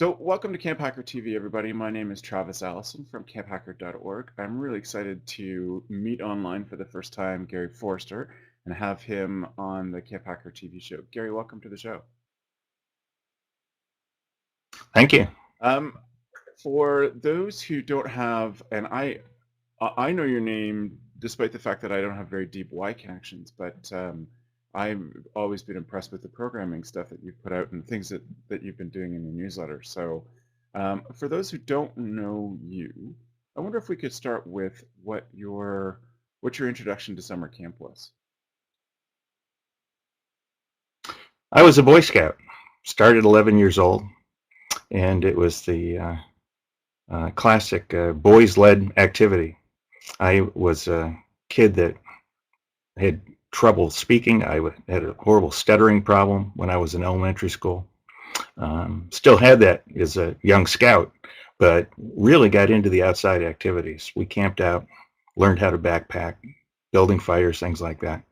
So welcome to CampHackerTV, everybody. My name is Travis Allison from CampHacker.org. I'm really excited to meet online for the first time Gary Forster and have him on the CampHackerTV show. Gary, welcome to the show. Thank you. For those who don't have, and I know your name despite the fact that I don't have very deep Y connections, but I've always been impressed with the programming stuff that you've put out and things that you've been doing in the newsletter. So for those who don't know you, I wonder if we could start with what your introduction to summer camp was. I was a Boy Scout, started 11 years old, and it was the classic boys-led activity. I was a kid that had trouble speaking. I had a horrible stuttering problem when I was in elementary school. Still had that as a young scout, but really got into the outside activities. We camped out, learned how to backpack, building fires, things like that.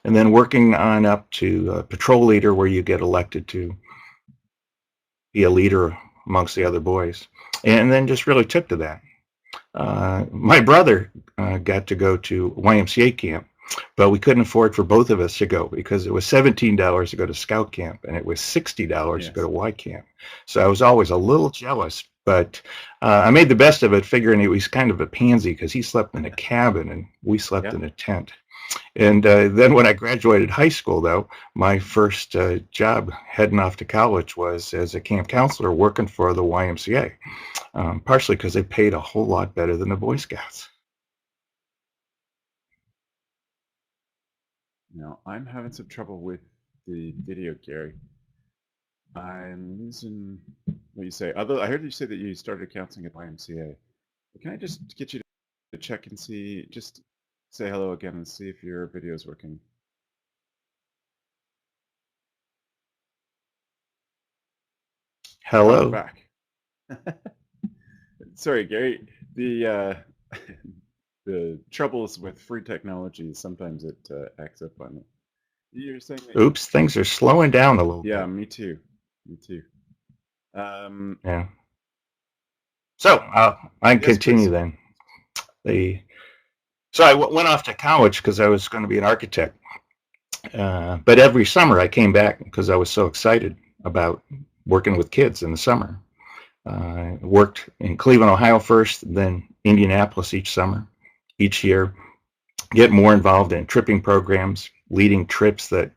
And then working on up to patrol leader, where you get elected to be a leader amongst the other boys. And then just really took to that. My brother got to go to YMCA camp, but we couldn't afford for both of us to go because it was $17 to go to scout camp and it was $60 to go to Y camp. So I was always a little jealous, but I made the best of it, figuring he was kind of a pansy because he slept in a cabin and we slept in a tent. And then when I graduated high school, though, my first job heading off to college was as a camp counselor working for the YMCA, partially because they paid a whole lot better than the Boy Scouts. Now, I'm having some trouble with the video, Gary. I'm losing what you say. Although I heard you say that you started counseling at YMCA. Can I just get you to check and see, just say hello again and see if your video is working? Hello. Oh, back. Sorry, Gary. The the troubles with free technology, sometimes it acts up on it. You're saying that, oops, things are slowing down a little bit. Yeah, me too. Me too. Yeah. So I can continue then. So I went off to college because I was going to be an architect. But every summer I came back because I was so excited about working with kids in the summer. Worked in Cleveland, Ohio first, then Indianapolis each summer, each year. Get more involved in tripping programs, leading trips that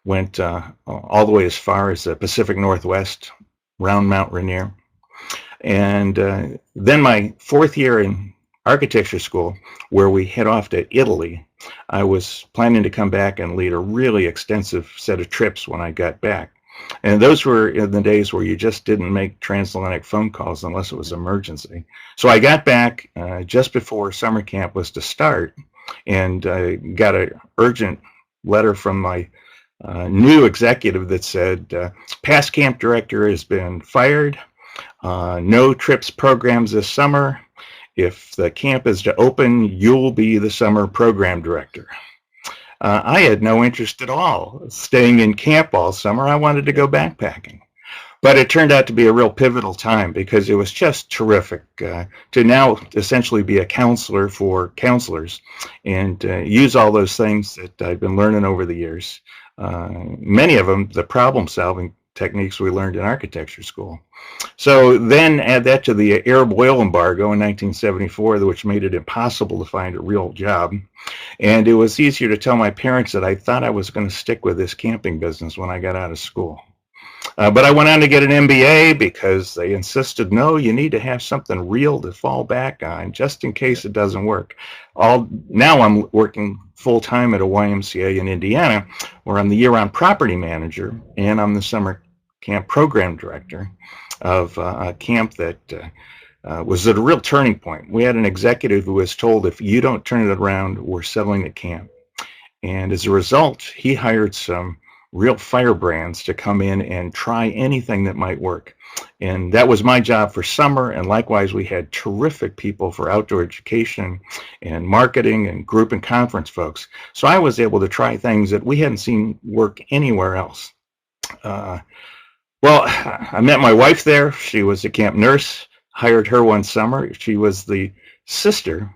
went all the way as far as the Pacific Northwest, around Mount Rainier. And then my fourth year in architecture school, where we head off to Italy, I was planning to come back and lead a really extensive set of trips when I got back. And those were in the days where you just didn't make transatlantic phone calls unless it was emergency. So I got back just before summer camp was to start, and got an urgent letter from my new executive that said, past camp director has been fired, no trips programs this summer. If the camp is to open, you'll be the summer program director. I had no interest at all staying in camp all summer. I wanted to go backpacking. But it turned out to be a real pivotal time because it was just terrific to now essentially be a counselor for counselors and use all those things that I've been learning over the years. Many of them, the problem-solving techniques we learned in architecture school. So then add that to the Arab oil embargo in 1974, which made it impossible to find a real job. And it was easier to tell my parents that I thought I was going to stick with this camping business when I got out of school. But I went on to get an MBA because they insisted, no, you need to have something real to fall back on just in case it doesn't work. Now I'm working full-time at a YMCA in Indiana, where I'm the year-round property manager and I'm the summer camp program director of a camp that was at a real turning point. We had an executive who was told, if you don't turn it around, we're selling the camp. And as a result, he hired some real firebrands to come in and try anything that might work. And that was my job for summer. And likewise, we had terrific people for outdoor education and marketing and group and conference folks. So I was able to try things that we hadn't seen work anywhere else. Well, I met my wife there. She was a camp nurse. Hired her one summer. She was the sister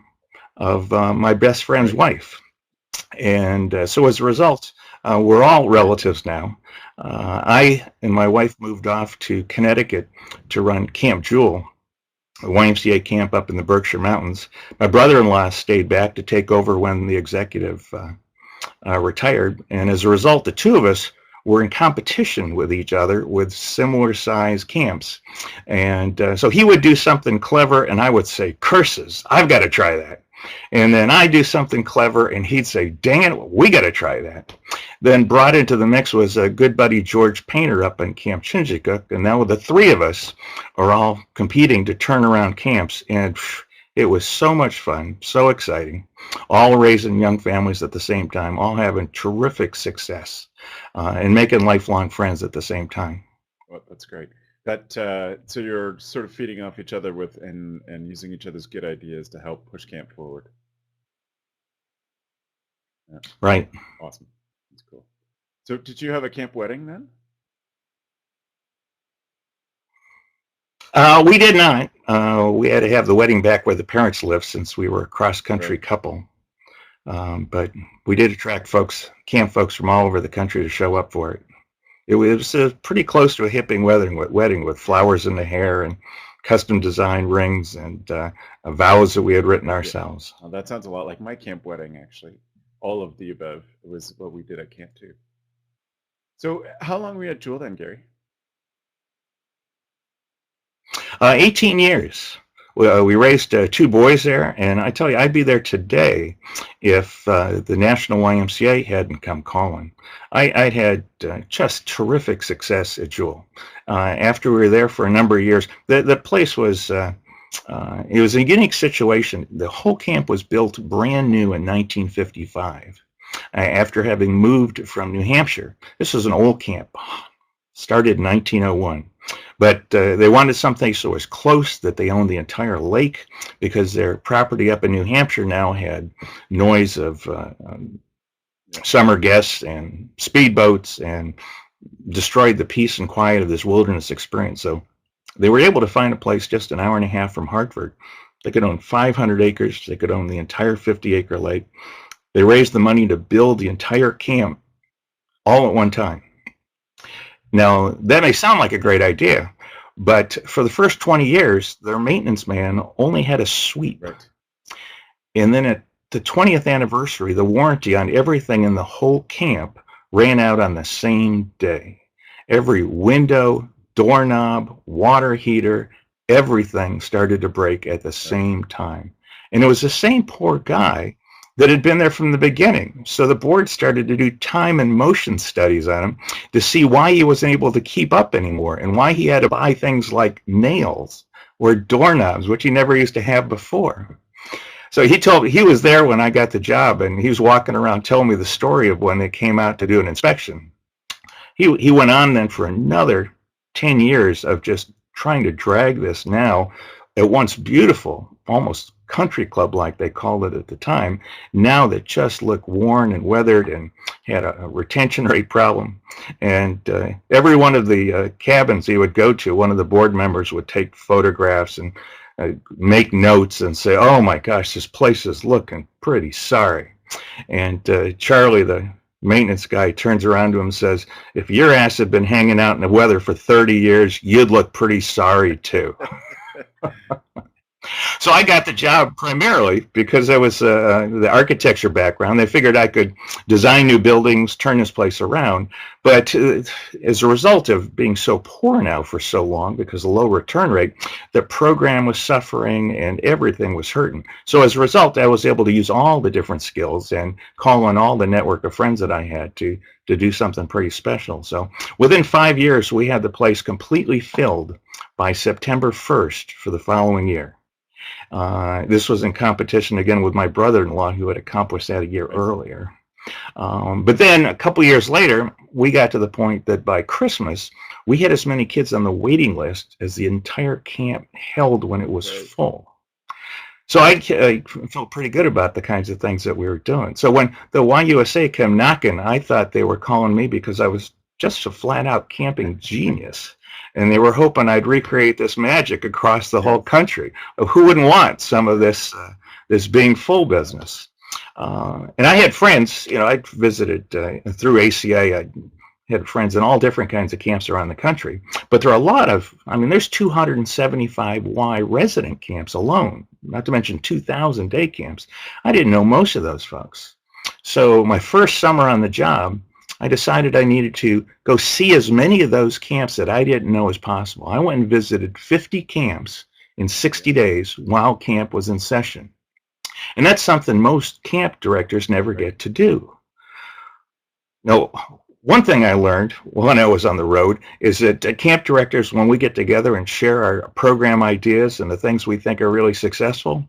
of my best friend's Right. wife. And so as a result, we're all relatives now. I and my wife moved off to Connecticut to run Camp Jewel, a YMCA camp up in the Berkshire Mountains. My brother-in-law stayed back to take over when the executive retired. And as a result, the two of us were in competition with each other with similar size camps. And so he would do something clever and I would say, curses, I've got to try that. And then I do something clever and he'd say, dang it, we got to try that. Then brought into the mix was a good buddy, George Painter, up in Camp Shinjikuk. And now the three of us are all competing to turn around camps. And it was so much fun, so exciting, all raising young families at the same time, all having terrific success and making lifelong friends at the same time. Well, that's great. That so you're sort of feeding off each other with and using each other's good ideas to help push camp forward. Yeah, Right. awesome. That's cool. So did you have a camp wedding then? We did not. We had to have the wedding back where the parents lived since we were a cross-country Right. couple. But we did attract folks, camp folks from all over the country to show up for it. It was pretty close to a hipping wedding with flowers in the hair and custom design rings and vows that we had written ourselves. Well, that sounds a lot like my camp wedding, actually. All of the above was what we did at camp too. So how long were you at Jewel then, Gary? 18 years. We raised two boys there, and I tell you, I'd be there today if the National YMCA hadn't come calling. I'd had just terrific success at Jewel. After we were there for a number of years, the place was, it was a unique situation. The whole camp was built brand new in 1955 after having moved from New Hampshire. This was an old camp, started in 1901. But they wanted something so it was close that they owned the entire lake because their property up in New Hampshire now had noise of summer guests and speedboats and destroyed the peace and quiet of this wilderness experience. So they were able to find a place just an hour and a half from Hartford. They could own 500 acres. They could own the entire 50-acre lake. They raised the money to build the entire camp all at one time. Now, that may sound like a great idea, but for the first 20 years, their maintenance man only had a sweep. Right. And then at the 20th anniversary, the warranty on everything in the whole camp ran out on the same day. Every window, doorknob, water heater, everything started to break at the same time. And it was the same poor guy that had been there from the beginning. So the board started to do time and motion studies on him to see why he wasn't able to keep up anymore and why he had to buy things like nails or doorknobs, which he never used to have before. So he told me, he was there when I got the job, and he was walking around telling me the story of when they came out to do an inspection. He went on then for another 10 years of just trying to drag this now at once beautiful, almost country club like they called it at the time, now that just looked worn and weathered and had a retention rate problem. And every one of the cabins he would go to, one of the board members would take photographs and make notes and say, oh my gosh, this place is looking pretty sorry. And Charlie, the maintenance guy, turns around to him and says, if your ass had been hanging out in the weather for 30 years, you'd look pretty sorry too. So I got the job primarily because I was the architecture background. They figured I could design new buildings, turn this place around. But as a result of being so poor now for so long because of the low return rate, the program was suffering and everything was hurting. So as a result, I was able to use all the different skills and call on all the network of friends that I had to do something pretty special. So within 5 years, we had the place completely filled by September 1st for the following year. This was in competition again with my brother-in-law who had accomplished that a year earlier. But then a couple years later, we got to the point that by Christmas, we had as many kids on the waiting list as the entire camp held when it was full. So I felt pretty good about the kinds of things that we were doing. So when the YUSA came knocking, I thought they were calling me because I was just a flat out camping genius. And they were hoping I'd recreate this magic across the whole country. Who wouldn't want some of this this being full business? And I had friends, you know, I visited through ACA. I had friends in all different kinds of camps around the country. But there are a lot of, I mean, there's 275 Y resident camps alone, not to mention 2,000 day camps. I didn't know most of those folks. So my first summer on the job, I decided I needed to go see as many of those camps that I didn't know as possible. I went and visited 50 camps in 60 days while camp was in session. And that's something most camp directors never get to do. Now, one thing I learned when I was on the road is that camp directors, when we get together and share our program ideas and the things we think are really successful,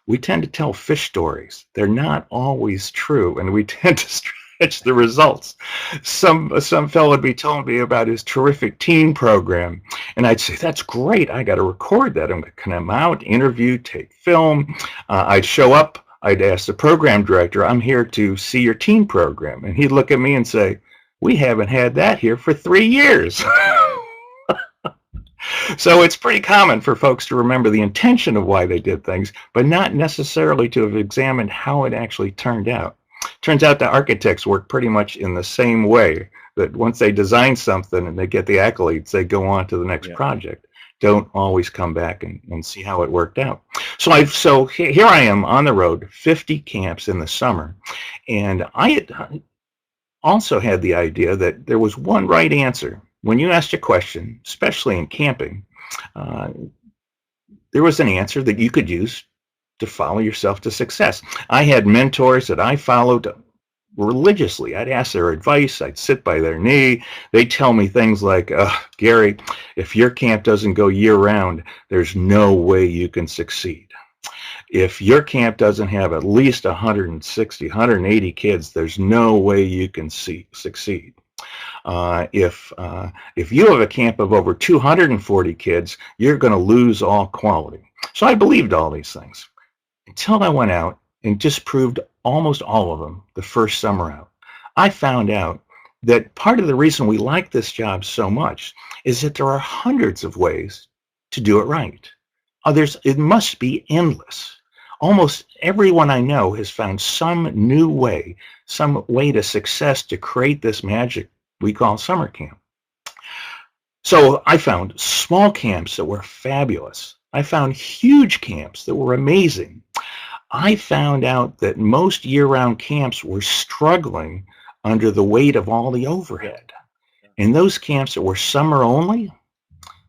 we tend to tell fish stories. They're not always true, and we tend to stretch the results. Some fellow would be telling me about his terrific teen program, and I'd say, that's great. I got to record that. I'm going to come out, interview, take film. I'd show up. I'd ask the program director, I'm here to see your teen program. And he'd look at me and say, we haven't had that here for 3 years. So it's pretty common for folks to remember the intention of why they did things, but not necessarily to have examined how it actually turned out. Turns out the architects work pretty much in the same way, that once they design something and they get the accolades, they go on to the next project. Don't always come back and see how it worked out. So here I am on the road, 50 camps in the summer, and I had also had the idea that there was one right answer. When you asked a question, especially in camping, there was an answer that you could use to follow yourself to success. I had mentors that I followed religiously. I'd ask their advice. I'd sit by their knee. They'd tell me things like, Gary, if your camp doesn't go year round, there's no way you can succeed. If your camp doesn't have at least 160, 180 kids, there's no way you can succeed. If you have a camp of over 240 kids, you're going to lose all quality. So I believed all these things until I went out and disproved almost all of them the first summer out. I found out that part of the reason we like this job so much is that there are hundreds of ways to do it right. It must be endless. Almost everyone I know has found some new way, some way to success to create this magic we call summer camp. So I found small camps that were fabulous. I found huge camps that were amazing. I found out that most year-round camps were struggling under the weight of all the overhead. And those camps that were summer only,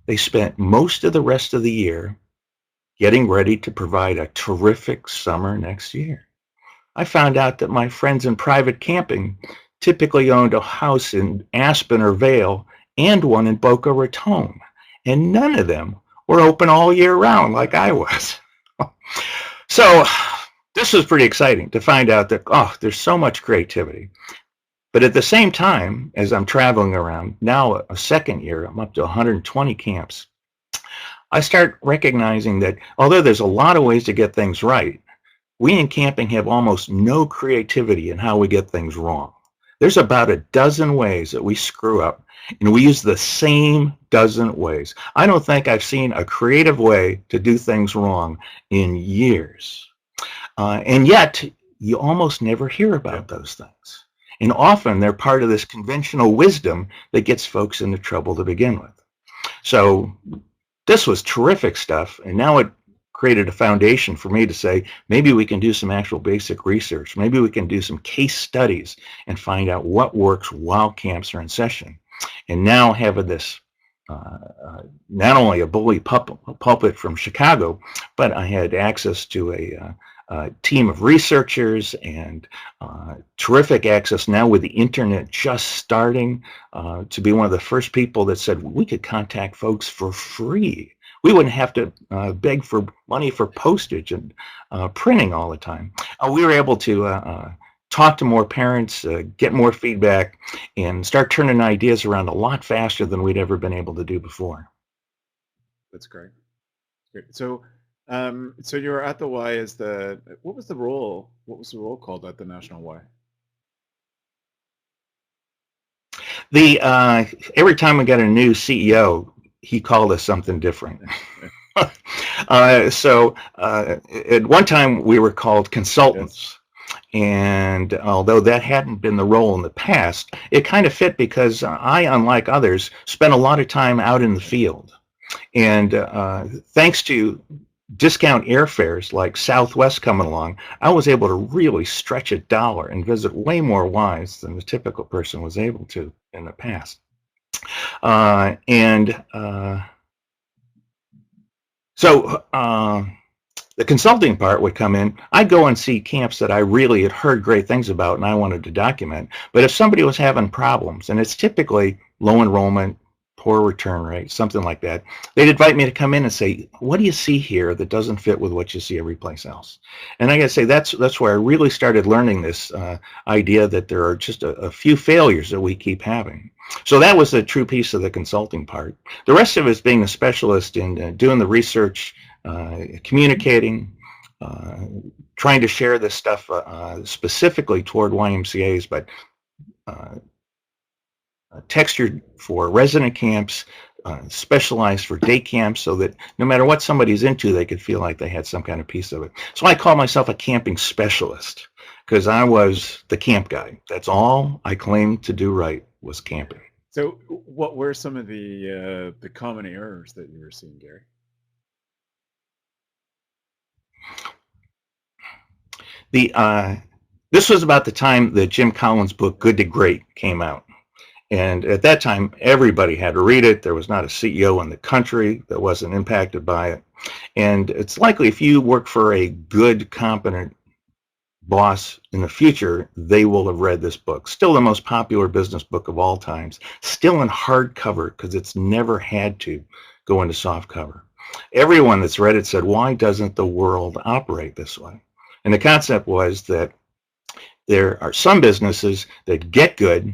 they spent most of the rest of the year getting ready to provide a terrific summer next year. I found out that my friends in private camping typically owned a house in Aspen or Vail and one in Boca Raton, and none of them were open all year round like I was. So this was pretty exciting to find out that, there's so much creativity. But at the same time, as I'm traveling around, now a second year, I'm up to 120 camps, I start recognizing that although there's a lot of ways to get things right, we in camping have almost no creativity in how we get things wrong. There's about a dozen ways that we screw up, and we use the same dozen ways. I don't think I've seen a creative way to do things wrong in years. And yet, you almost never hear about those things. And often they're part of this conventional wisdom that gets folks into trouble to begin with. So this was terrific stuff, and now it created a foundation for me to say, maybe we can do some actual basic research. Maybe we can do some case studies and find out what works while camps are in session. And now having this, not only a bully pulpit from Chicago, but I had access to a team of researchers and terrific access now with the internet just starting to be one of the first people that said we could contact folks for free. We wouldn't have to beg for money for postage and printing all the time. We were able to talk to more parents, get more feedback, and start turning ideas around a lot faster than we'd ever been able to do before. That's great. Great. So you were at the Y as what was the role? What was the role called at the National Y? The every time we got a new CEO, he called us something different. So at one time we were called consultants. And although that hadn't been the role in the past, it kind of fit because I, unlike others, spent a lot of time out in the field. And thanks to discount airfares like Southwest coming along, I was able to really stretch $1 and visit way more wives than the typical person was able to in the past. So the consulting part would come in. I'd go and see camps that I really had heard great things about and I wanted to document. But if somebody was having problems, and it's typically low enrollment, poor return rate, something like that, they'd invite me to come in and say, what do you see here that doesn't fit with what you see every place else? And I got to say, that's where I really started learning this idea that there are just a few failures that we keep having. So that was a true piece of the consulting part. The rest of it is being a specialist in doing the research, communicating, trying to share this stuff specifically toward YMCAs, but textured for resident camps, specialized for day camps, so that no matter what somebody's into, they could feel like they had some kind of piece of it. So I call myself a camping specialist because I was the camp guy. That's all I claimed to do right, was camping. So what were some of the common errors that you were seeing, Gary? This was about the time that Jim Collins' book Good to Great came out. And at that time, everybody had to read it. There was not a CEO in the country that wasn't impacted by it. And it's likely if you work for a good, competent boss in the future, they will have read this book. Still the most popular business book of all times. Still in hardcover because it's never had to go into softcover. Everyone that's read it said, why doesn't the world operate this way? And the concept was that there are some businesses that get good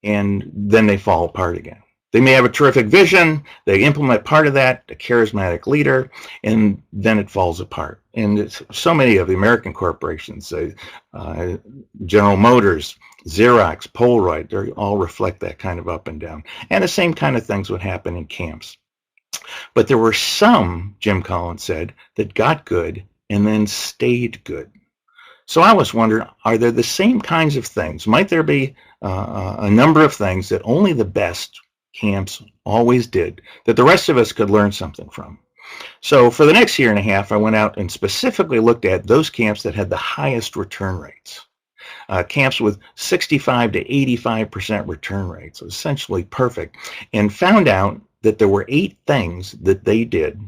and then they fall apart again. They may have a terrific vision, they implement part of that, a charismatic leader, and then it falls apart. And it's so many of the American corporations, General Motors, Xerox, Polaroid, they all reflect that kind of up and down. And the same kind of things would happen in camps. But there were some, Jim Collins said, that got good and then stayed good. So I was wondering, are there the same kinds of things? Might there be a number of things that only the best camps always did that the rest of us could learn something from? So for the next year and a half, I went out and specifically looked at those camps that had the highest return rates. Camps with 65 to 85% return rates, essentially perfect, and found out that there were 8 things that they did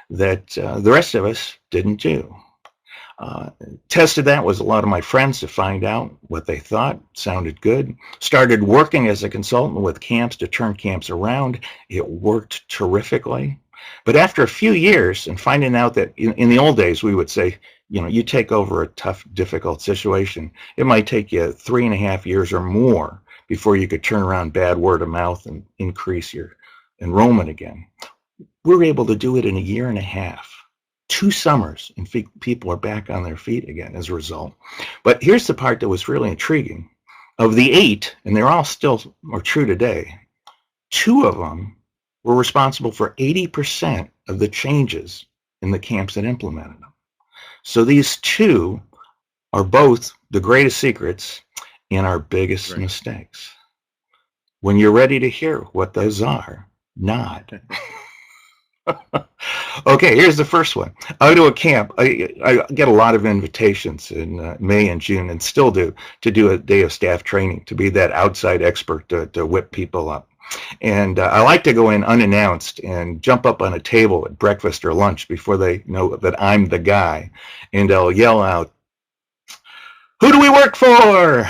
that the rest of us didn't do. Tested that with a lot of my friends to find out what they thought sounded good. Started working as a consultant with camps to turn camps around. It worked terrifically. But after a few years and finding out that in the old days, we would say, you know, you take over a tough, difficult situation, it might take you 3.5 years or more before you could turn around bad word of mouth and increase your enrollment again. We're able to do it in a year and a half. 2 summers, and people are back on their feet again as a result. But here's the part that was really intriguing. Of the 8, and they're all still are true today, 2 of them were responsible for 80% of the changes in the camps that implemented them. So these 2 are both the greatest secrets and our biggest mistakes. When you're ready to hear what those are, nod. Okay, here's the first one. I go to a camp. I get a lot of invitations in May and June, and still do, to do a day of staff training, to be that outside expert to whip people up. And I like to go in unannounced and jump up on a table at breakfast or lunch before they know that I'm the guy. And I'll yell out, "Who do we work for?"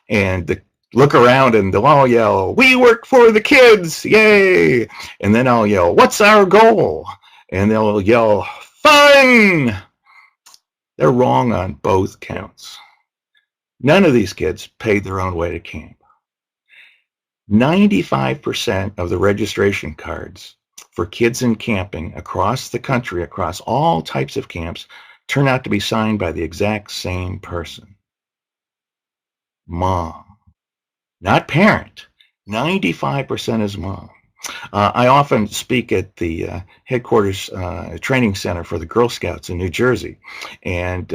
And look around and they'll all yell, "We work for the kids, yay!" And then I'll yell, "What's our goal?" And they'll yell, "Fun!" They're wrong on both counts. None of these kids paid their own way to camp. 95% of the registration cards for kids in camping across the country, across all types of camps, turn out to be signed by the exact same person. Mom. Not parent, 95% is mom. I often speak at the headquarters training center for the Girl Scouts in New Jersey, and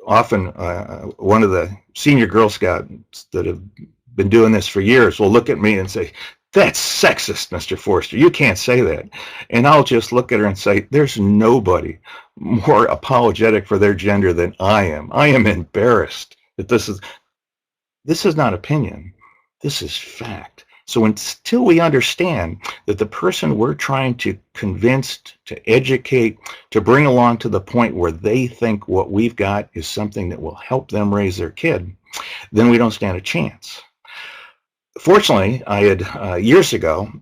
often one of the senior Girl Scouts that have been doing this for years will look at me and say, "That's sexist, Mr. Forster. You can't say that." And I'll just look at her and say, "There's nobody more apologetic for their gender than I am. I am embarrassed that this is not opinion. This is fact." So until we understand that the person we're trying to convince, to educate, to bring along to the point where they think what we've got is something that will help them raise their kid, then we don't stand a chance. Fortunately, I had years ago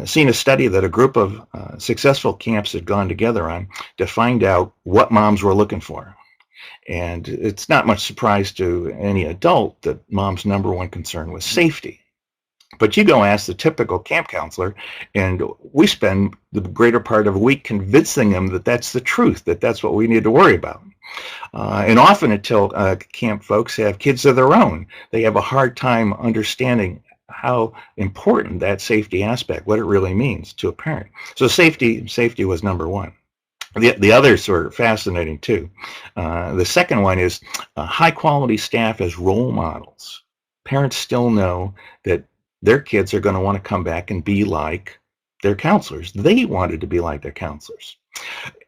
seen a study that a group of successful camps had gone together on to find out what moms were looking for. And it's not much surprise to any adult that mom's number one concern was safety. But you go ask the typical camp counselor, and we spend the greater part of a week convincing them that that's the truth, that that's what we need to worry about. And often until camp folks have kids of their own, they have a hard time understanding how important that safety aspect, what it really means to a parent. So safety was number one. The others were fascinating too. The second one is high quality staff as role models. Parents still know that their kids are going to want to come back and be like their counselors. They wanted to be like their counselors.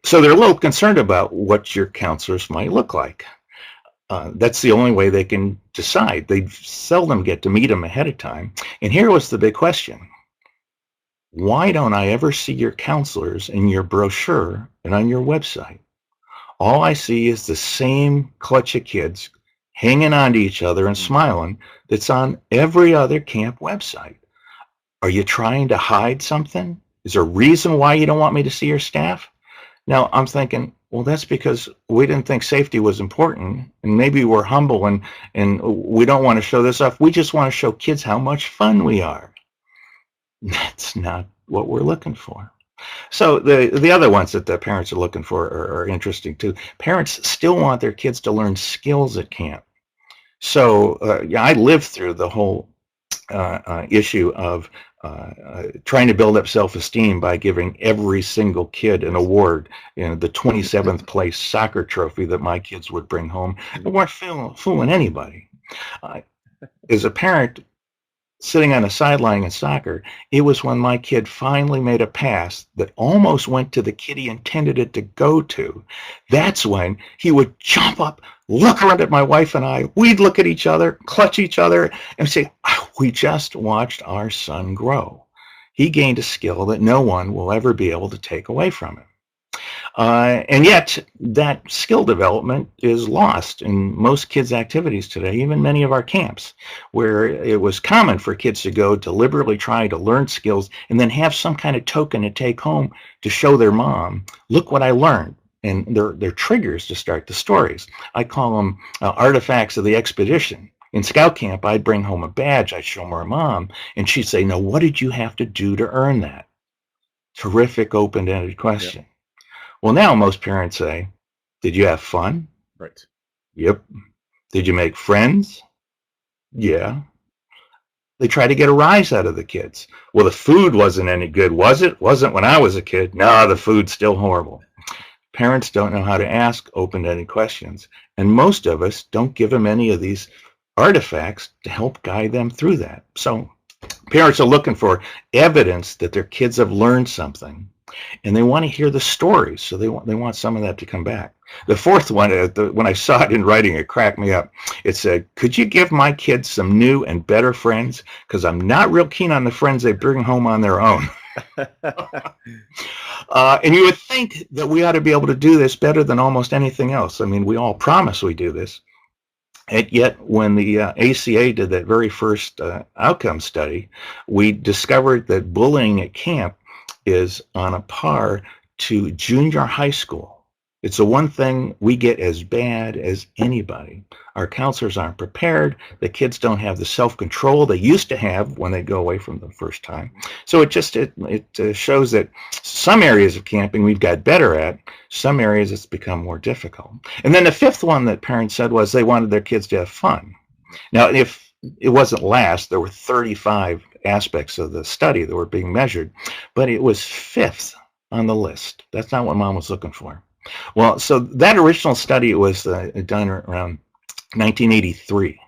So they're a little concerned about what your counselors might look like. That's the only way they can decide. They seldom get to meet them ahead of time. And here was the big question. Why don't I ever see your counselors in your brochure and on your website? All I see is the same clutch of kids hanging on to each other and smiling that's on every other camp website. Are you trying to hide something? Is there a reason why you don't want me to see your staff? Now, I'm thinking, well, that's because we didn't think safety was important, and maybe we're humble and we don't want to show this off. We just want to show kids how much fun we are. That's not what we're looking for. So the other ones that the parents are looking for are interesting too. Parents still want their kids to learn skills at camp. So I lived through the whole issue of trying to build up self-esteem by giving every single kid an award. You know, the 27th place soccer trophy that my kids would bring home. They weren't fooling anybody. As a parent, sitting on a sideline in soccer, it was when my kid finally made a pass that almost went to the kid he intended it to go to. That's when he would jump up, look around at my wife and I. We'd look at each other, clutch each other, and say, oh, we just watched our son grow. He gained a skill that no one will ever be able to take away from him. And yet that skill development is lost in most kids' activities today, even many of our camps, where it was common for kids to go deliberately try to learn skills and then have some kind of token to take home to show their mom, look what I learned. And they're triggers to start the stories. I call them artifacts of the expedition. In scout camp, I'd bring home a badge, I'd show my mom, and she'd say, "Now, what did you have to do to earn that?" Terrific open-ended question. Yep. Well, now most parents say, "Did you have fun?" Right. Yep. "Did you make friends?" Yeah. They try to get a rise out of the kids. "Well, the food wasn't any good, was it?" "Wasn't when I was a kid." "No, the food's still horrible." Parents don't know how to ask open-ended questions, and most of us don't give them any of these artifacts to help guide them through that. So parents are looking for evidence that their kids have learned something, and they want to hear the stories, so they want some of that to come back. The fourth one, when I saw it in writing, it cracked me up. It said, "Could you give my kids some new and better friends? Because I'm not real keen on the friends they bring home on their own." And you would think that we ought to be able to do this better than almost anything else. I mean, we all promise we do this. And yet, when the ACA did that very first outcome study, we discovered that bullying at camp is on a par to junior high school. It's the one thing we get as bad as anybody. Our counselors aren't prepared. The kids don't have the self-control they used to have when they go away from the first time. So it shows that some areas of camping we've got better at. Some areas it's become more difficult. And then the fifth one that parents said was they wanted their kids to have fun. Now, if it wasn't last. There were 35 aspects of the study that were being measured, but it was fifth on the list. That's not what Mom was looking for. Well, so that original study was done around 1983.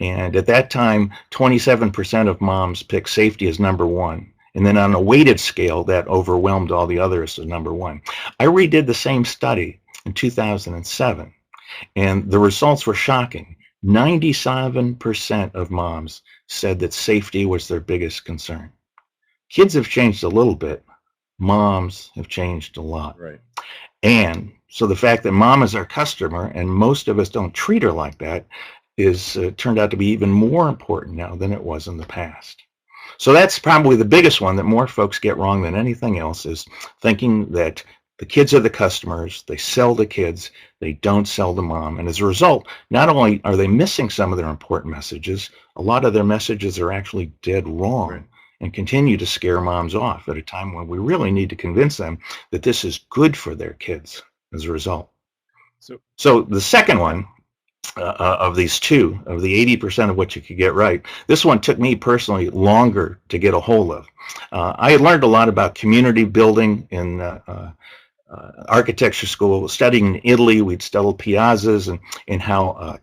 And at that time, 27% of moms picked safety as number one. And then on a weighted scale, that overwhelmed all the others as number one. I redid the same study in 2007, and the results were shocking. 97% of moms said that safety was their biggest concern. Kids have changed a little bit. Moms have changed a lot. Right. And so the fact that Mom is our customer and most of us don't treat her like that is turned out to be even more important now than it was in the past. So that's probably the biggest one that more folks get wrong than anything else, is thinking that the kids are the customers, they sell to kids, they don't sell to Mom. And as a result, not only are they missing some of their important messages, a lot of their messages are actually dead wrong. Right. And continue to scare moms off at a time when we really need to convince them that this is good for their kids as a result. So the second one of these two, of the 80% of what you could get right, this one took me personally longer to get a hold of. I had learned a lot about community building in architecture school. Studying in Italy, we'd studied piazzas and how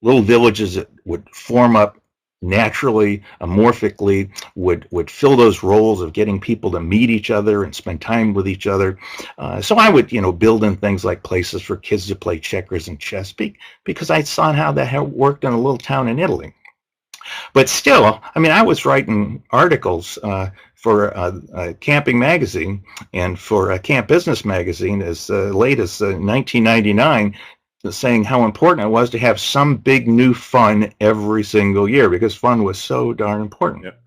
little villages that would form up naturally, amorphically, would fill those roles of getting people to meet each other and spend time with each other. So I would, build in things like places for kids to play checkers and chess, because I saw how that had worked in a little town in Italy. But still, I was writing articles for Camping Magazine and for Camp Business Magazine as late as 1999, saying how important it was to have some big new fun every single year, because fun was so darn important. Yep.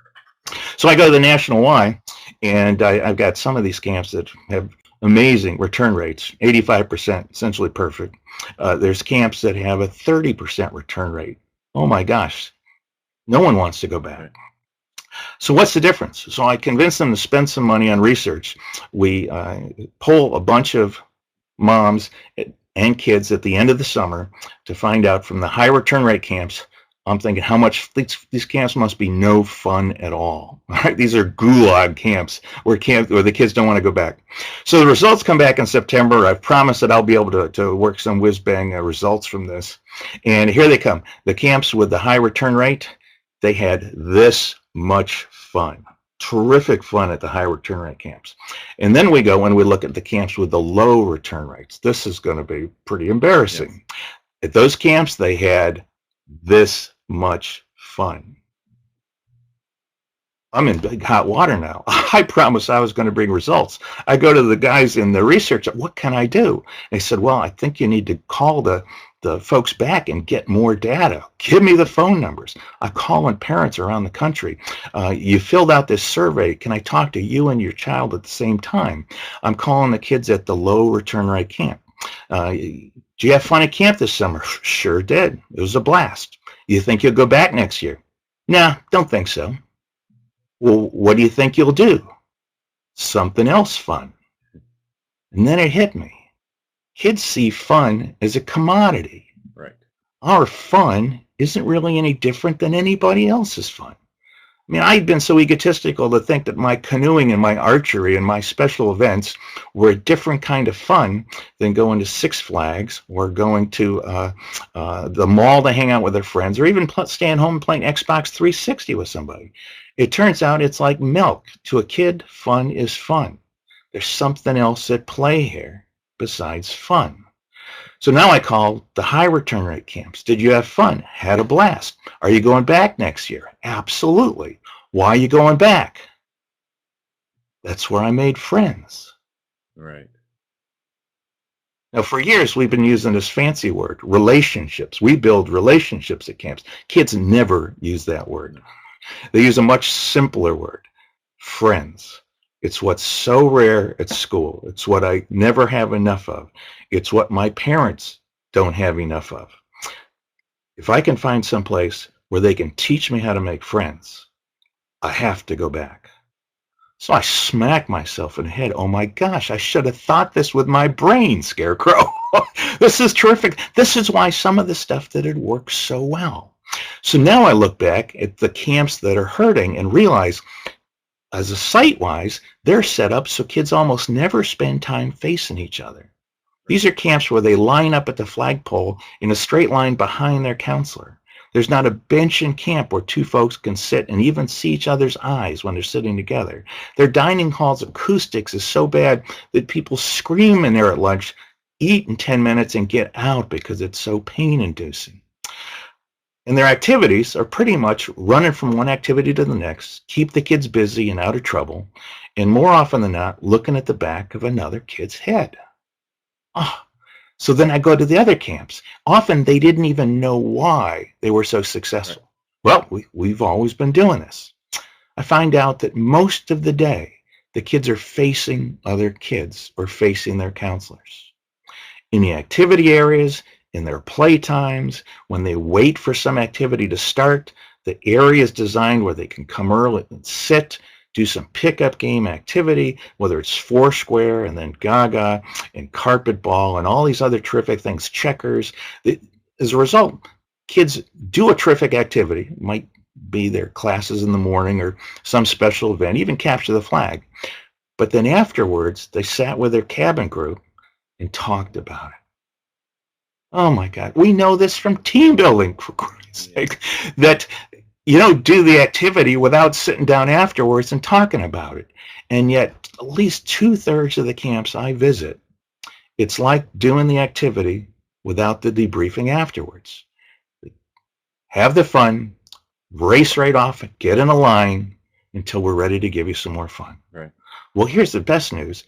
So I go to the National Y, and I've got some of these camps that have amazing return rates, 85%, essentially perfect. There's camps that have a 30% return rate. Oh my gosh, no one wants to go back. So what's the difference? So I convince them to spend some money on research. We poll a bunch of moms and kids at the end of the summer to find out from the high return rate camps. I'm thinking how much these camps must be no fun at all. Right? These are gulag camps where the kids don't want to go back. So the results come back in September. I've promised that I'll be able to work some whiz-bang results from this. And here they come. The camps with the high return rate, they had this much fun. Terrific fun at the high return rate camps. And then we go and we look at the camps with the low return rates. This is going to be pretty embarrassing. Yes. At those camps, they had this much fun. I'm in big hot water now. I promised I was going to bring results. I go to the guys in the research, what can I do? They said, well, I think you need to call the folks back and get more data. Give me the phone numbers. I call on parents around the country. You filled out this survey. Can I talk to you and your child at the same time? I'm calling the kids at the low return rate camp. Do you have fun at camp this summer? Sure did. It was a blast. You think you'll go back next year? Nah, don't think so. Well, what do you think you'll do? Something else fun. And then it hit me. Kids see fun as a commodity. Right. Our fun isn't really any different than anybody else's fun. I'd been so egotistical to think that my canoeing and my archery and my special events were a different kind of fun than going to Six Flags or going to the mall to hang out with their friends, or even staying home and playing Xbox 360 with somebody. It turns out it's like milk. To a kid, fun is fun. There's something else at play here besides fun. So now I call the high return rate camps. Did you have fun? Had a blast. Are you going back next year? Absolutely. Why are you going back? That's where I made friends. Right. Now, for years, we've been using this fancy word, relationships. We build relationships at camps. Kids never use that word. They use a much simpler word, friends. It's what's so rare at school. It's what I never have enough of. It's what my parents don't have enough of. If I can find some place where they can teach me how to make friends, I have to go back. So I smack myself in the head. Oh my gosh, I should have thought this with my brain, Scarecrow. This is terrific. This is why some of the stuff that had worked so well. So now I look back at the camps that are hurting and realize, as a site-wise, they're set up so kids almost never spend time facing each other. These are camps where they line up at the flagpole in a straight line behind their counselor. There's not a bench in camp where two folks can sit and even see each other's eyes when they're sitting together. Their dining hall's acoustics is so bad that people scream in there at lunch, eat in 10 minutes, and get out because it's so pain-inducing. And their activities are pretty much running from one activity to the next, keep the kids busy and out of trouble, and more often than not, looking at the back of another kid's head. Oh, so then I go to the other camps. Often they didn't even know why they were so successful. Well, we've always been doing this. I find out that most of the day, the kids are facing other kids or facing their counselors. In the activity areas, in their play times, when they wait for some activity to start, the area is designed where they can come early and sit, do some pickup game activity, whether it's Foursquare and then Gaga and carpet ball and all these other terrific things, checkers. As a result, kids do a terrific activity. It might be their classes in the morning or some special event, even capture the flag. But then afterwards, they sat with their cabin group and talked about it. Oh my God, we know this from team building, for Christ's sake, that you don't do the activity without sitting down afterwards and talking about it. And yet, at least 2/3 of the camps I visit, it's like doing the activity without the debriefing afterwards. Have the fun, race right off, get in a line until we're ready to give you some more fun. Right. Well, here's the best news.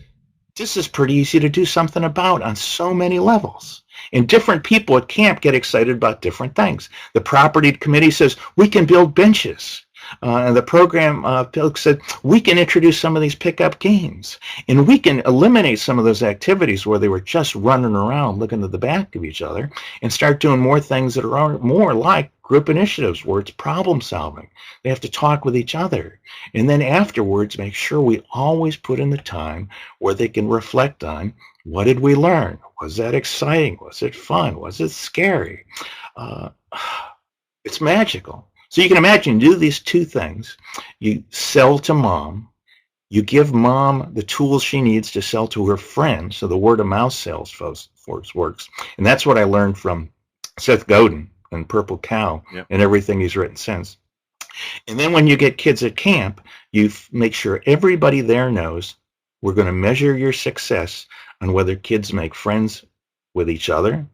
This is pretty easy to do something about on so many levels. And different people at camp get excited about different things. The property committee says, we can build benches. And the program folks said, we can introduce some of these pickup games. And we can eliminate some of those activities where they were just running around looking at the back of each other and start doing more things that are more like group initiatives where it's problem solving. They have to talk with each other. And then afterwards, make sure we always put in the time where they can reflect on, what did we learn? Was that exciting? Was it fun? Was it scary? It's magical. So you can imagine, you do these two things. You sell to mom. You give mom the tools she needs to sell to her friends. So the word of mouth sales force works. And that's what I learned from Seth Godin and Purple Cow and everything he's written since. And then when you get kids at camp, you make sure everybody there knows we're going to measure your success on whether kids make friends with each other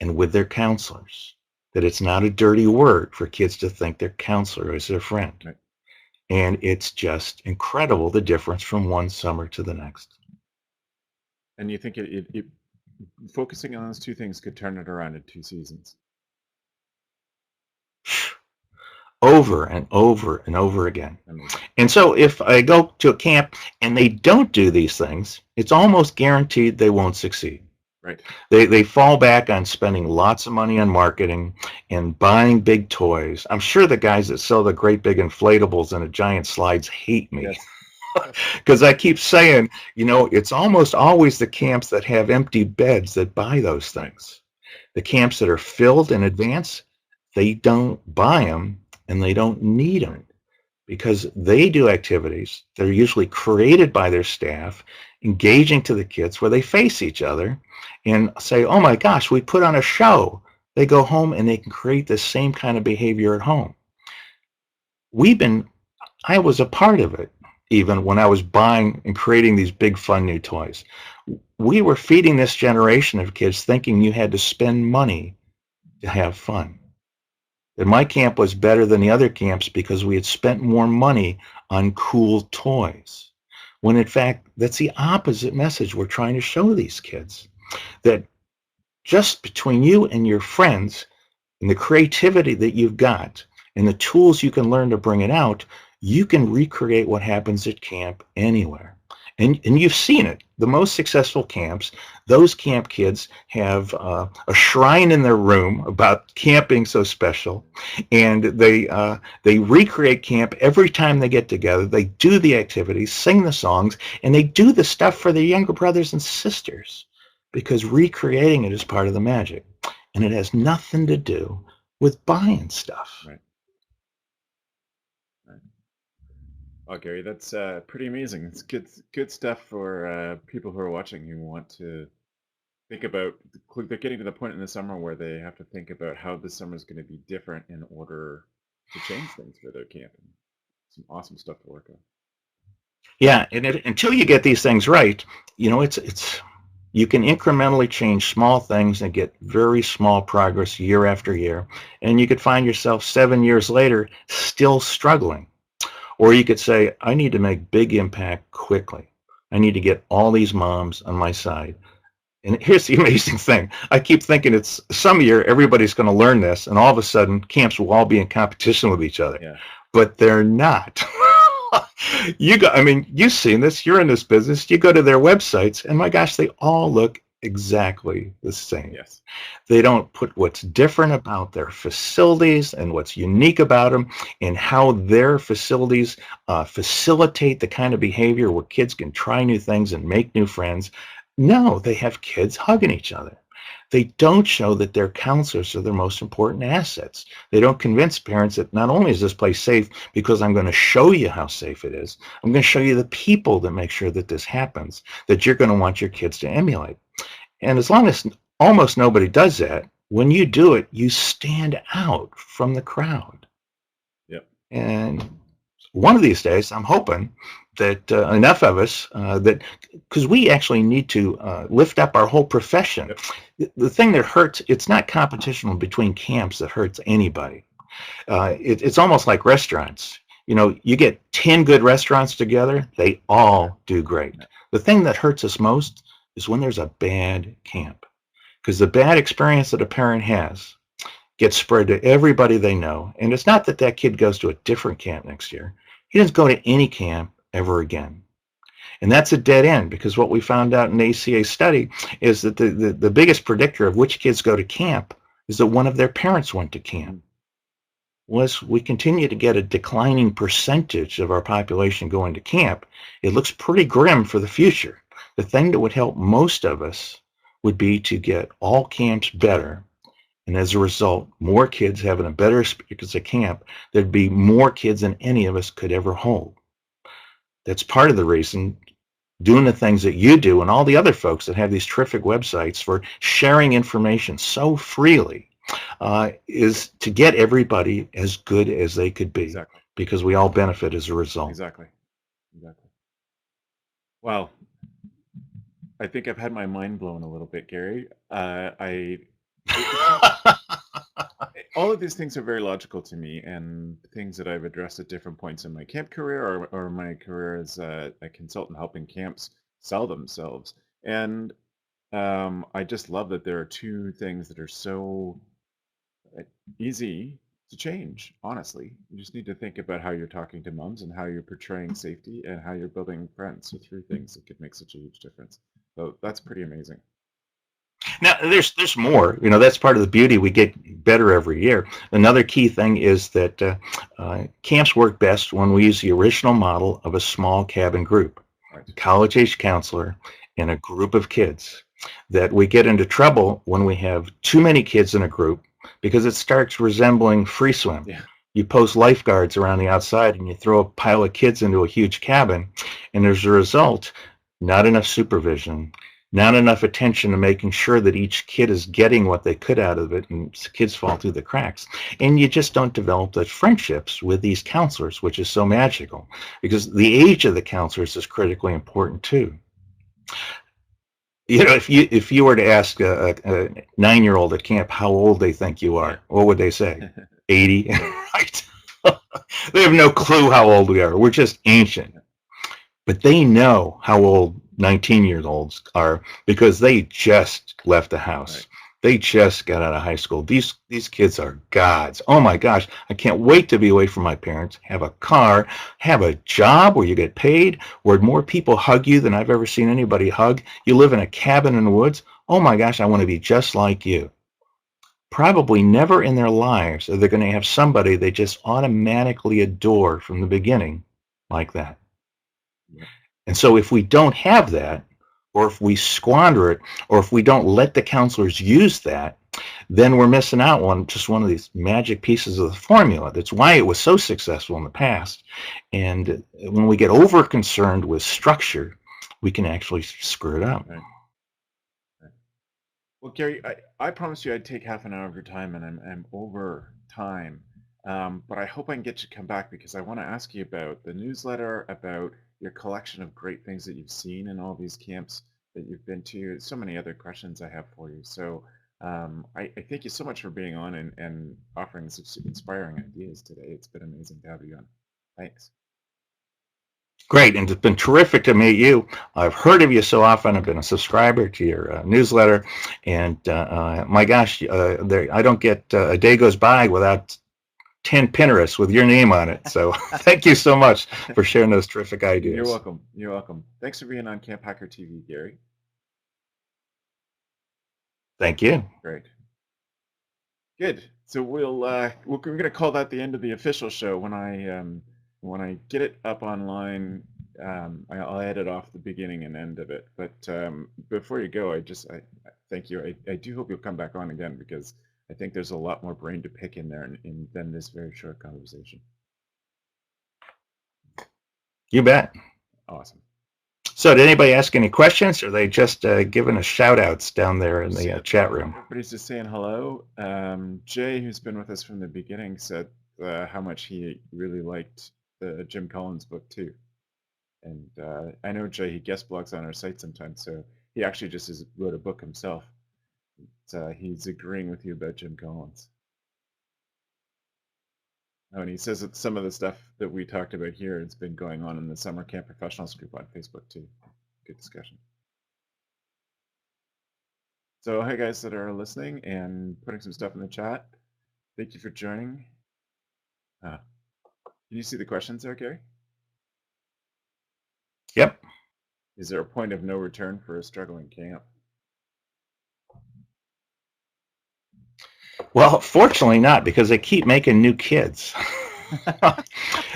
and with their counselors. That it's not a dirty word for kids to think their counselor is their friend. Right. And it's just incredible, the difference from one summer to the next. And you think it focusing on those two things could turn it around in 2 seasons? Over and over and over again. Amazing. And so if I go to a camp and they don't do these things, it's almost guaranteed they won't succeed. Right. They fall back on spending lots of money on marketing and buying big toys. I'm sure the guys that sell the great big inflatables and the giant slides hate me. Because I keep saying, it's almost always the camps that have empty beds that buy those things. The camps that are filled in advance, they don't buy them and they don't need them because they do activities that are usually created by their staff, engaging to the kids where they face each other and say, oh my gosh, we put on a show. They go home and they can create the same kind of behavior at home. I was a part of it even when I was buying and creating these big fun new toys. We were feeding this generation of kids thinking you had to spend money to have fun. That my camp was better than the other camps because we had spent more money on cool toys. When in fact, that's the opposite message we're trying to show these kids. That just between you and your friends and the creativity that you've got and the tools you can learn to bring it out, you can recreate what happens at camp anywhere. And you've seen it. The most successful camps, those camp kids have a shrine in their room about camp being so special, and they recreate camp every time they get together. They do the activities, sing the songs, and they do the stuff for their younger brothers and sisters because recreating it is part of the magic. And it has nothing to do with buying stuff. Right. Right. Oh, Gary, that's pretty amazing. It's good stuff for people who are watching who want to think about. They're getting to the point in the summer where they have to think about how the summer is going to be different in order to change things for their camping. Some awesome stuff to work on. Yeah, and until you get these things right, it's you can incrementally change small things and get very small progress year after year, and you could find yourself 7 years later still struggling. Or you could say, I need to make big impact quickly. I need to get all these moms on my side. And here's the amazing thing. I keep thinking it's some year everybody's going to learn this, and all of a sudden camps will all be in competition with each other. Yeah. But they're not. I mean, you've seen this. You're in this business. You go to their websites, and my gosh, they all look exactly the same. Yes. They don't put what's different about their facilities and what's unique about them and how their facilities facilitate the kind of behavior where kids can try new things and make new friends. No, they have kids hugging each other. They don't show that their counselors are their most important assets. They don't convince parents that not only is this place safe because I'm going to show you how safe it is, I'm going to show you the people that make sure that this happens, that you're going to want your kids to emulate. And as long as almost nobody does that, when you do it, you stand out from the crowd. Yep. And one of these days, I'm hoping that enough of us, because we actually need to lift up our whole profession. Yep. The thing that hurts, it's not competition between camps that hurts anybody. It's almost like restaurants. You get 10 good restaurants together, they all do great. The thing that hurts us most is when there's a bad camp, because the bad experience that a parent has gets spread to everybody they know. And it's not that kid goes to a different camp next year. He doesn't go to any camp ever again. And that's a dead end, because what we found out in the ACA study is that the biggest predictor of which kids go to camp is that one of their parents went to camp. Was we continue to get a declining percentage of our population going to camp, it looks pretty grim for the future. The thing that would help most of us would be to get all camps better. And as a result, more kids having a better experience at camp, there'd be more kids than any of us could ever hold. That's part of the reason doing the things that you do and all the other folks that have these terrific websites for sharing information so freely is to get everybody as good as they could be. Exactly. Because we all benefit as a result. Exactly. Wow. I think I've had my mind blown a little bit, Gary. All of these things are very logical to me, and things that I've addressed at different points in my camp career or my career as a consultant helping camps sell themselves. And I just love that there are two things that are so easy to change. Honestly, you just need to think about how you're talking to moms and how you're portraying safety and how you're building friends. So three things that could make such a huge difference. So that's pretty amazing. Now, there's more. That's part of the beauty. We get better every year. Another key thing is that camps work best when we use the original model of a small cabin group, right. College-age counselor and a group of kids. That we get into trouble when we have too many kids in a group, because it starts resembling free swim. Yeah. You post lifeguards around the outside and you throw a pile of kids into a huge cabin, and as a result, not enough supervision, not enough attention to making sure that each kid is getting what they could out of it, and kids fall through the cracks. And you just don't develop those friendships with these counselors, which is so magical, because the age of the counselors is critically important too. If you were to ask a 9-year-old at camp how old they think you are, what would they say? 80? Right. They have no clue how old we are. We're just ancient. But they know how old 19-year-olds are, because they just left the house. Right. They just got out of high school. These kids are gods. Oh my gosh, I can't wait to be away from my parents, have a car, have a job where you get paid, where more people hug you than I've ever seen anybody hug. You live in a cabin in the woods. Oh my gosh, I want to be just like you. Probably never in their lives are they going to have somebody they just automatically adore from the beginning like that. Yeah. And so if we don't have that, or if we squander it, or if we don't let the counselors use that, then we're missing out on just one of these magic pieces of the formula. That's why it was so successful in the past. And when we get over concerned with structure, we can actually screw it up. Right. Well, Gary, I promised you I'd take half an hour of your time, and I'm over time. But I hope I can get you to come back, because I want to ask you about the newsletter, about your collection of great things that you've seen in all these camps that you've been to. So many other questions I have for you. So I thank you so much for being on and offering some inspiring ideas today. It's been amazing to have you on. Thanks. Great, and it's been terrific to meet you. I've heard of you so often. I've been a subscriber to your newsletter, and my gosh, I don't get a day goes by without 10 Pinterests with your name on it. So thank you so much for sharing those terrific ideas. You're welcome. You're welcome. Thanks for being on Camp Hacker TV, Gary. Thank you. Great. Good. So we're going to call that the end of the official show. When I get it up online, I'll edit off the beginning and end of it. But before you go, I thank you. I do hope you'll come back on again, because I think there's a lot more brain to pick in there than this very short conversation. You bet. Awesome. So did anybody ask any questions, or are they just giving us shout outs down there in the chat room? Everybody's just saying hello. Jay, who's been with us from the beginning, said how much he really liked the Jim Collins book too. And I know Jay, he guest blogs on our site sometimes, so he actually just wrote a book himself. He's agreeing with you about Jim Collins. Oh, and he says that some of the stuff that we talked about here has been going on in the Summer Camp Professionals group on Facebook too. Good discussion. So hey guys that are listening and putting some stuff in the chat, thank you for joining. Can you see the questions there, Gary? Yep. Is there a point of no return for a struggling camp? Well, fortunately not, because they keep making new kids.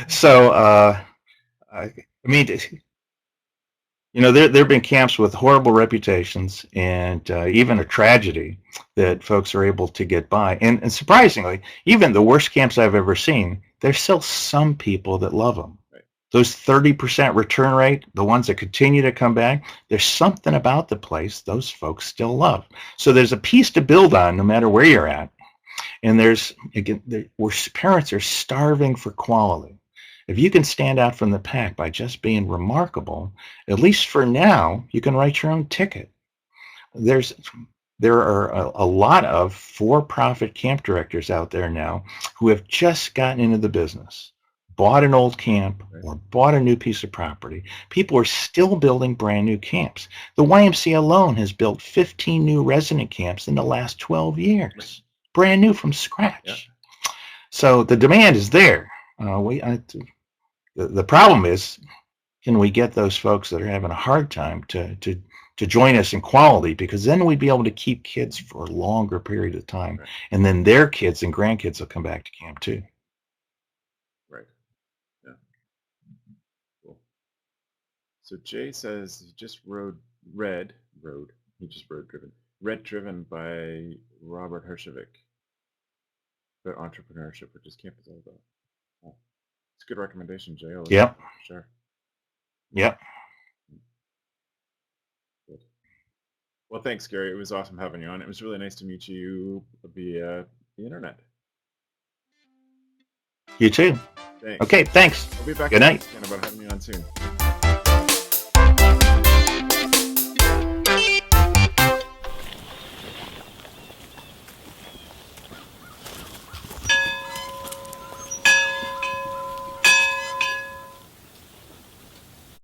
So, I mean, there have been camps with horrible reputations, and even a tragedy that folks are able to get by. And surprisingly, even the worst camps I've ever seen, there's still some people that love them. Right. Those 30% return rate, the ones that continue to come back, there's something about the place those folks still love. So there's a piece to build on no matter where you're at. And where parents are starving for quality. If you can stand out from the pack by just being remarkable, at least for now, you can write your own ticket. There are a lot of for-profit camp directors out there now who have just gotten into the business, bought an old camp or bought a new piece of property. People are still building brand new camps. The YMCA alone has built 15 new resident camps in the last 12 years. Brand new from scratch. Yeah. So the demand is there. The problem is, can we get those folks that are having a hard time to join us in quality? Because then we'd be able to keep kids for a longer period of time, right. And then their kids and grandkids will come back to camp too. Right. Yeah. Cool. So Jay says he just read Driven by Robert Herjavec about entrepreneurship, which is camp is all about. Oh, it's a good recommendation, Jay. Yep. Sure. Yep. Good. Well, thanks, Gary. It was awesome having you on. It was really nice to meet you via the internet. You too. Thanks. Okay, thanks. I'll be back Good night. About having you on soon.